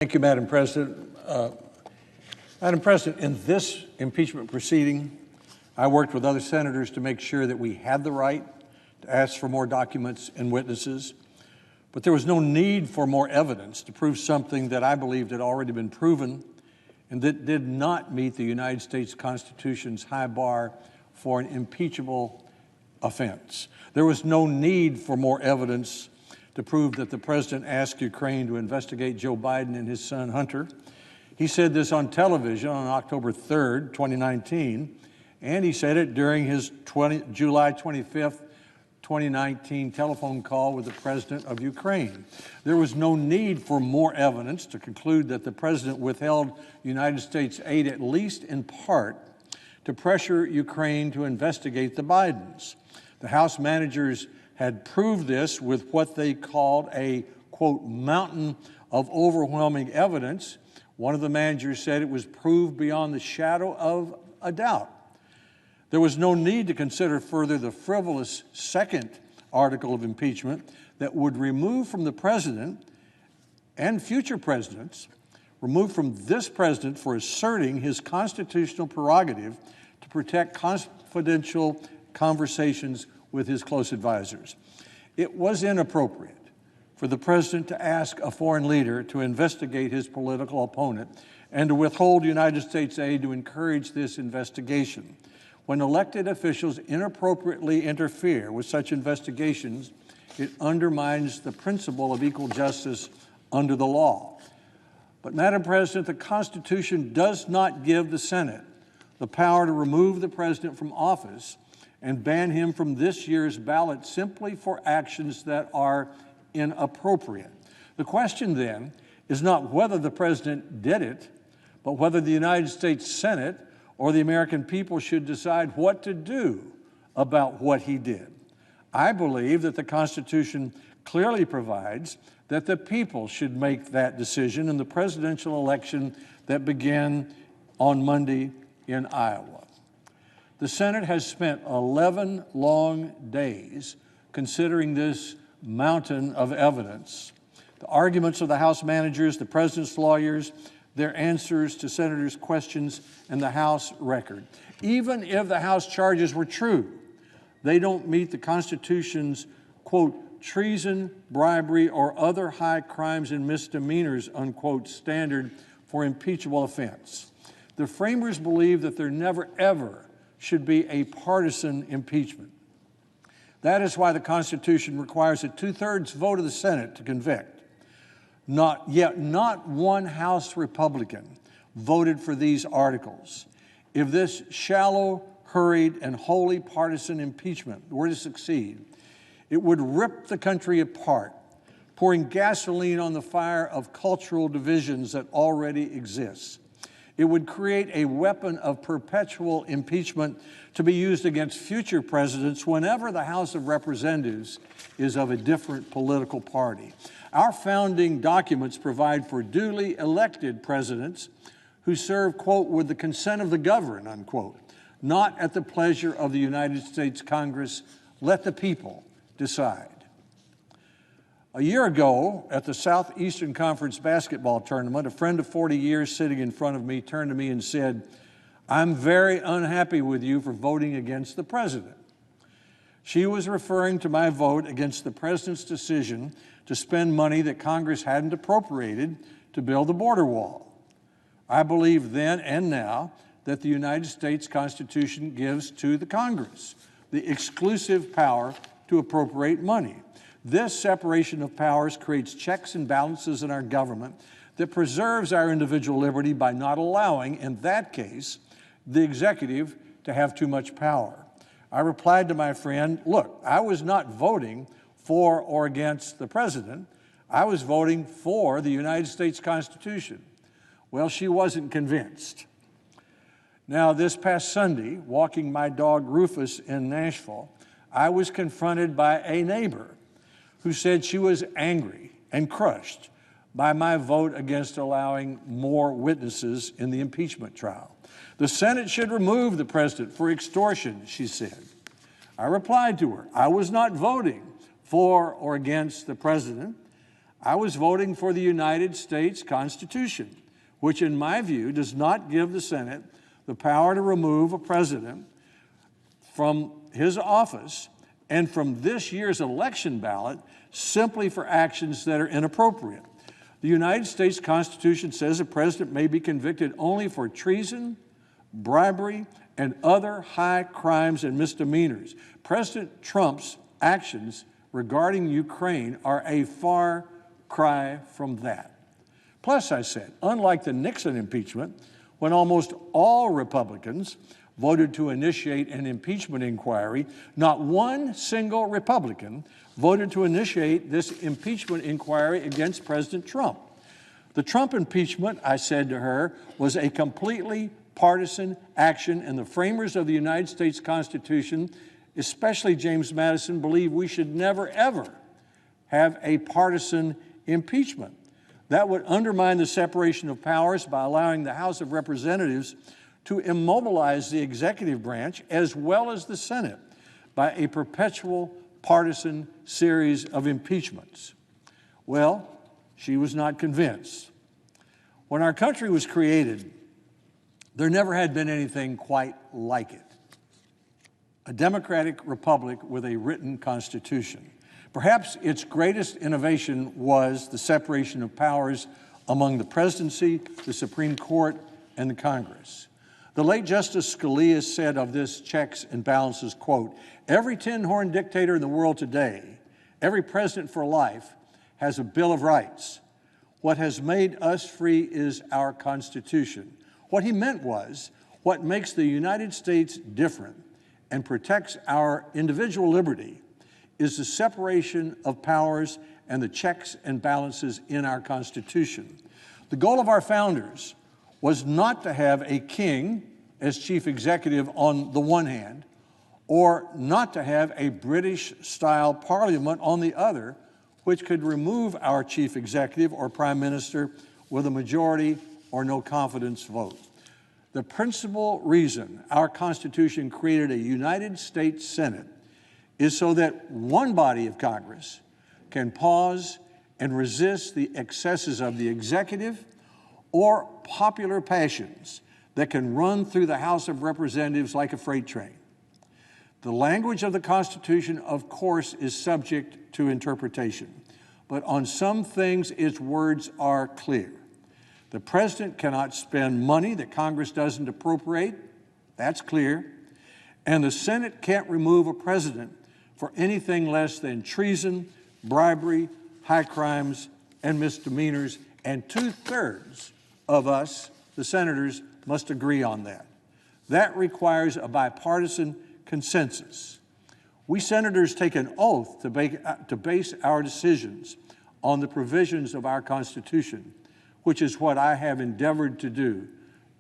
Thank you, Madam President. Madam President, in this impeachment proceeding, I worked with other senators to make sure that we had the right to ask for more documents and witnesses, but there was no need for more evidence to prove something that I believed had already been proven and that did not meet the United States Constitution's high bar for an impeachable offense. There was no need for more evidence to prove that the president asked Ukraine to investigate Joe Biden and his son Hunter. He said this on television on October 3rd, 2019, and he said it during his July 25th, 2019 telephone call with the president of Ukraine. There was no need for more evidence to conclude that the president withheld United States aid, at least in part, to pressure Ukraine to investigate the Bidens. The House managers had proved this with what they called a, quote, mountain of overwhelming evidence. One of the managers said it was proved beyond the shadow of a doubt. There was no need to consider further the frivolous second article of impeachment that would remove from the president and future presidents, remove from this president for asserting his constitutional prerogative to protect confidential conversations with his close advisors. It was inappropriate for the president to ask a foreign leader to investigate his political opponent and to withhold United States aid to encourage this investigation. When elected officials inappropriately interfere with such investigations, it undermines the principle of equal justice under the law. But, Madam President, the Constitution does not give the Senate the power to remove the president from office and ban him from this year's ballot simply for actions that are inappropriate. The question then is not whether the president did it, but whether the United States Senate or the American people should decide what to do about what he did. I believe that the Constitution clearly provides that the people should make that decision in the presidential election that began on Monday in Iowa. The Senate has spent 11 long days considering this mountain of evidence. The arguments of the House managers, the president's lawyers, their answers to senators' questions, and the House record. Even if the House charges were true, they don't meet the Constitution's, quote, treason, bribery, or other high crimes and misdemeanors, unquote, standard for impeachable offense. The framers believe that there never, ever should be a partisan impeachment. That is why the Constitution requires a two-thirds vote of the Senate to convict. Not one House Republican voted for these articles. If this shallow, hurried, and wholly partisan impeachment were to succeed, it would rip the country apart, pouring gasoline on the fire of cultural divisions that already exists. It would create a weapon of perpetual impeachment to be used against future presidents whenever the House of Representatives is of a different political party. Our founding documents provide for duly elected presidents who serve, quote, with the consent of the governed, unquote, not at the pleasure of the United States Congress. Let the people decide. A year ago, at the Southeastern Conference basketball tournament, a friend of 40 years sitting in front of me turned to me and said, "I'm very unhappy with you for voting against the president." She was referring to my vote against the president's decision to spend money that Congress hadn't appropriated to build the border wall. I believe then and now that the United States Constitution gives to the Congress the exclusive power to appropriate money. This separation of powers creates checks and balances in our government that preserves our individual liberty by not allowing, in that case, the executive to have too much power. I replied to my friend, look, I was not voting for or against the president. I was voting for the United States Constitution. Well, she wasn't convinced. Now, this past Sunday, walking my dog Rufus in Nashville, I was confronted by a neighbor who said she was angry and crushed by my vote against allowing more witnesses in the impeachment trial. The Senate should remove the president for extortion, she said. I replied to her, I was not voting for or against the president. I was voting for the United States Constitution, which in my view does not give the Senate the power to remove a president from his office and from this year's election ballot simply for actions that are inappropriate. The United States Constitution says a president may be convicted only for treason, bribery, and other high crimes and misdemeanors. President Trump's actions regarding Ukraine are a far cry from that. Plus, I said, unlike the Nixon impeachment, when almost all Republicans voted to initiate an impeachment inquiry, not one single Republican voted to initiate this impeachment inquiry against President Trump. The Trump impeachment, I said to her, was a completely partisan action, and the framers of the United States Constitution, especially James Madison, believe we should never, ever have a partisan impeachment. That would undermine the separation of powers by allowing the House of Representatives to immobilize the executive branch as well as the Senate by a perpetual partisan series of impeachments. Well, she was not convinced. When our country was created, there never had been anything quite like it. A democratic republic with a written constitution. Perhaps its greatest innovation was the separation of powers among the presidency, the Supreme Court, and the Congress. The late Justice Scalia said of this checks and balances, quote, "Every tin-horn dictator in the world today, every president for life, has a Bill of Rights. What has made us free is our Constitution." What he meant was, what makes the United States different and protects our individual liberty is the separation of powers and the checks and balances in our Constitution. The goal of our founders was not to have a king as chief executive on the one hand, or not to have a British-style parliament on the other, which could remove our chief executive or prime minister with a majority or no confidence vote. The principal reason our Constitution created a United States Senate is so that one body of Congress can pause and resist the excesses of the executive or popular passions that can run through the House of Representatives like a freight train. The language of the Constitution, of course, is subject to interpretation, but on some things its words are clear. The president cannot spend money that Congress doesn't appropriate, that's clear, and the Senate can't remove a president for anything less than treason, bribery, high crimes, and misdemeanors, and 2/3 of us, the senators, must agree on that. That requires a bipartisan consensus. We senators take an oath to base our decisions on the provisions of our Constitution, which is what I have endeavored to do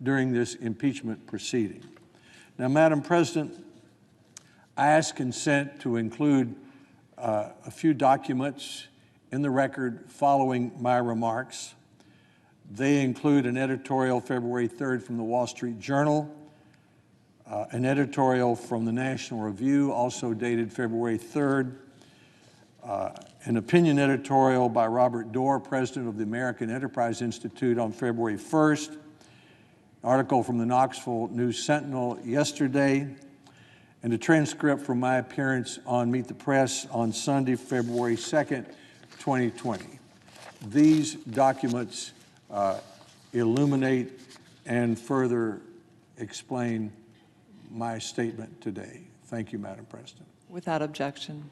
during this impeachment proceeding. Now, Madam President, I ask consent to include a few documents in the record following my remarks. They include an editorial February 3rd from the Wall Street Journal, an editorial from the National Review, also dated February 3rd, an opinion editorial by Robert Doar, president of the American Enterprise Institute, on February 1st, an article from the Knoxville News-Sentinel yesterday, and a transcript from my appearance on Meet the Press on Sunday, February 2nd, 2020. These documents illuminate and further explain my statement today. Thank you, Madam President. Without objection.